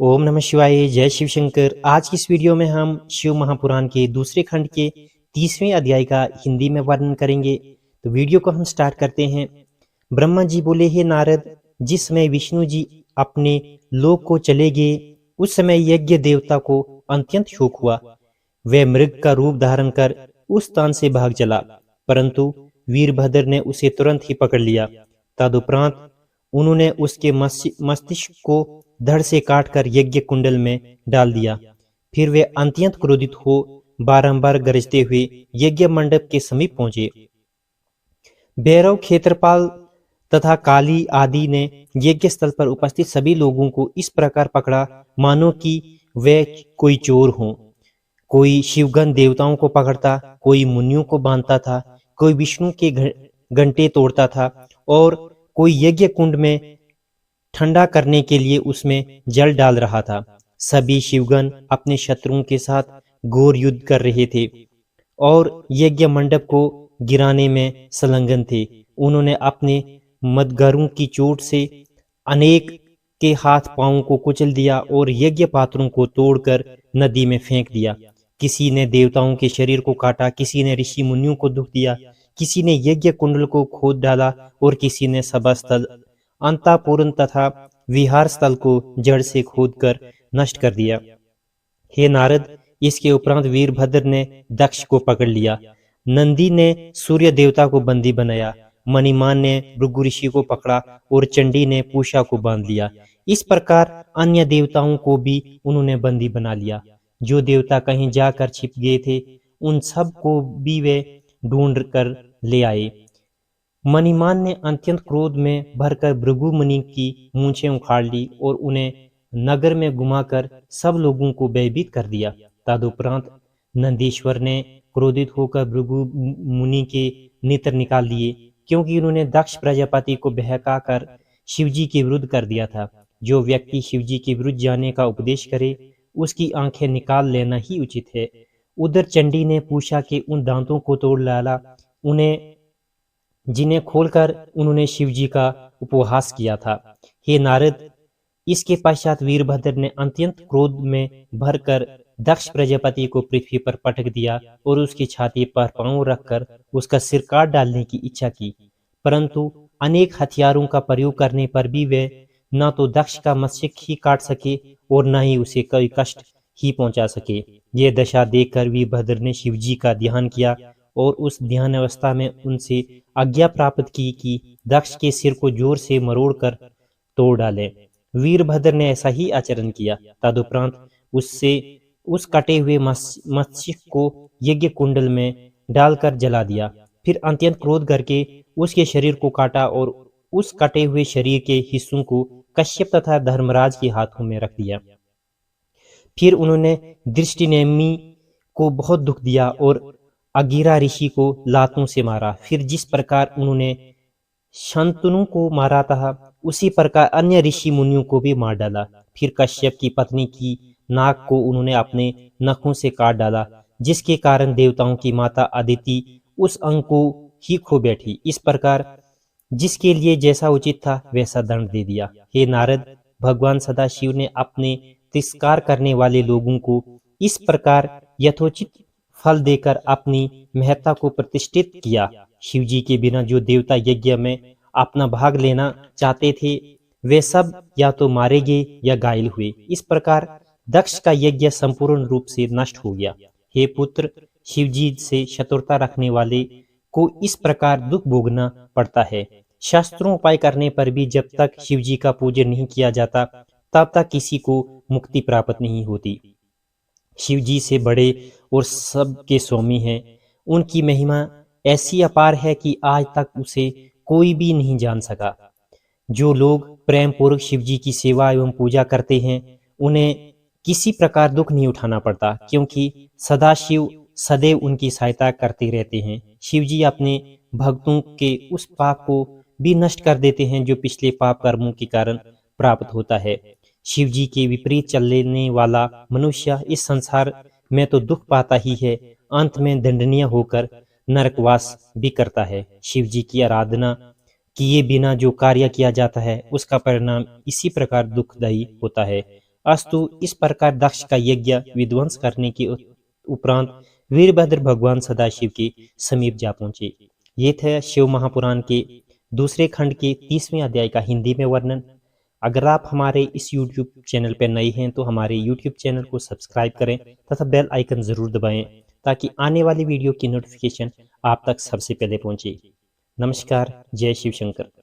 ओम नमः शिवाय। जय शिव शंकर। आज की इस वीडियो में हम शिव महापुराण के दूसरे खंड के 30वें अध्याय का हिंदी में वर्णन करेंगे। तो वीडियो को हम स्टार्ट करते हैं। ब्रह्मा जी बोले, हे नारद, जिस समय विष्णु जी अपने लोक को चले गए उस समय यज्ञ देवता को अत्यंत शोक हुआ। वह मृग का रूप धारण कर उस स्थान से भाग चला, परंतु वीरभद्र ने उसे तुरंत ही पकड़ लिया। तदुपरांत उन्होंने उसके मस्तिष्क को धड़ से काटकर यज्ञ कुंडल में डाल दिया। फिर वे अत्यंत क्रोधित हो बारंबार गरजते हुए यज्ञ मंडप के समीप पहुंचे। भैरव, क्षेत्रपाल तथा काली आदि ने यज्ञ स्थल पर उपस्थित सभी लोगों को इस प्रकार पकड़ा मानो कि वे कोई चोर हों। कोई शिवगण देवताओं को पकड़ता, कोई मुनियों को बांधता था, कोई विष्णु के घंटे तोड़ता था और कोई यज्ञ कुंड में ठंडा करने के लिए उसमें जल डाल रहा था। सभी शिवगण अपने शत्रुओं के साथ घोर युद्ध कर रहे थे और यज्ञ मंडप को गिराने में संलग्न थे। उन्होंने अपने मदगरों की चोट से अनेक के हाथ पांवों को कुचल दिया और यज्ञ पात्रों को तोड़कर नदी में फेंक दिया। किसी ने देवताओं के शरीर को काटा, किसी ने ऋषि मुनियों को दुख दिया, किसी ने यज्ञ कुंडल को खोद डाला और किसी ने सभा स्थल, अंतापुरन तथा विहार स्थल को जड़ से खोदकर नष्ट कर दिया। हे नारद, इसके उपरांत वीरभद्र ने दक्ष को पकड़ लिया, नंदी ने सूर्य देवता को बंदी बनाया, मणिमान ने भृगु ऋषि को पकड़ा और चंडी ने पूषा को बांध लिया। इस प्रकार अन्य देवताओं को भी उन्होंने बंदी बना लिया। जो देवता कहीं जाकर छिप गए थे उन सब को भी वे ढूंढ कर ले आए। मणिमान ने अत्यंत क्रोध में भरकर भृगु मुनि की मूंछें उखाड़ ली और उन्हें नगर में घुमाकर सब लोगों को भयभीत कर दिया। तदुपरांत नंदीश्वर ने क्रोधित होकर भृगु मुनि के नेत्र निकाल लिए, क्योंकि उन्होंने दक्ष प्रजापति को बहकाकर शिवजी के विरुद्ध कर दिया था। जो व्यक्ति शिवजी के विरुद्ध जाने का उपदेश करे उसकी आंखें निकाल लेना ही उचित है। उधर चंडी ने पूषा के उन दांतों को तोड़ डाला जिन्हें खोलकर उन्होंने शिवजी का उपहास किया था। हे नारद, इसके पश्चात वीरभद्र ने अत्यंत क्रोध में भरकर दक्ष प्रजापति को पृथ्वी पर पटक दिया और उसकी छाती पर पांव रखकर उसका सिर काट डालने की इच्छा की, परंतु अनेक हथियारों का प्रयोग करने पर भी वे न तो दक्ष का मस्तक ही काट सके और न ही उसे कोई कष्ट ही पहुंचा सके। ये दशा देखकर वीरभद्र ने शिवजी का ध्यान किया और उस ध्यान अवस्था में उनसे आज्ञा प्राप्त की कि दक्ष के सिर को जोर से मरोड़कर तोड़ डाले। वीरभद्र ने ऐसा ही आचरण किया। तदुपरांत उससे उस कटे हुए मस्तिष्क को यज्ञ कुंडल में डालकर जला दिया। फिर अत्यंत क्रोध करके उसके शरीर को काटा और उस कटे हुए शरीर के हिस्सों को कश्यप तथा धर्मराज के हाथों में रख दिया। फिर उन्होंने दृष्टिनेमि को बहुत दुख दिया और अगिरा ऋषि को लातों से मारा। फिर जिस प्रकार उन्होंने शंतनु को मारा था उसी प्रकार अन्य ऋषि मुनियों को भी मार डाला। फिर कश्यप की पत्नी की नाक को उन्होंने अपने नखों से काट डाला, जिसके कारण देवताओं की माता अदिति उस अंग को ही खो बैठी। इस प्रकार जिसके लिए जैसा उचित था वैसा दंड दे दिया। हे नारद, भगवान सदाशिव ने अपने तिरस्कार करने वाले लोगों को इस प्रकार यथोचित फल देकर अपनी महत्ता को प्रतिष्ठित किया। शिवजी के बिना जो देवता यज्ञ में अपना भाग लेना चाहते थे वे सब या तो मारे गए या घायल हुए। इस प्रकार दक्ष का यज्ञ संपूर्ण रूप से नष्ट हो गया। हे पुत्र, शिवजी से शत्रुता रखने वाले को इस प्रकार दुख भोगना पड़ता है। शास्त्रों उपाय करने पर भी जब तक शिवजी का पूजन नहीं किया जाता तब तक किसी को मुक्ति प्राप्त नहीं होती। शिवजी से बड़े और सबके स्वामी हैं। उनकी महिमा ऐसी अपार है कि आज तक उसे कोई भी नहीं जान सका। जो लोग प्रेम पूर्वक शिवजी की सेवा एवं पूजा करते हैं उन्हें किसी प्रकार दुख नहीं उठाना पड़ता, क्योंकि सदाशिव सदैव उनकी सहायता करते रहते हैं। शिवजी अपने भक्तों के उस पाप को भी नष्ट कर देते हैं जो पिछले पाप कर्मों के कारण प्राप्त होता है। शिवजी के विपरीत चलने वाला मनुष्य इस संसार में तो दुख पाता ही है, अंत में दंडनीय होकर नरकवास भी करता है। शिवजी की आराधना किए बिना जो कार्य किया जाता है उसका परिणाम इसी प्रकार दुखदायी होता है। अस्तु इस प्रकार दक्ष का यज्ञ विध्वंस करने के उपरांत वीरभद्र भगवान सदाशिव के समीप जा पहुंचे। ये थे शिव महापुराण के दूसरे खंड के 30वें अध्याय का हिंदी में वर्णन। अगर आप हमारे इस YouTube चैनल पर नए हैं तो हमारे YouTube चैनल को सब्सक्राइब करें तथा बेल आइकन जरूर दबाएं ताकि आने वाली वीडियो की नोटिफिकेशन आप तक सबसे पहले पहुंचे। नमस्कार, जय शिव शंकर।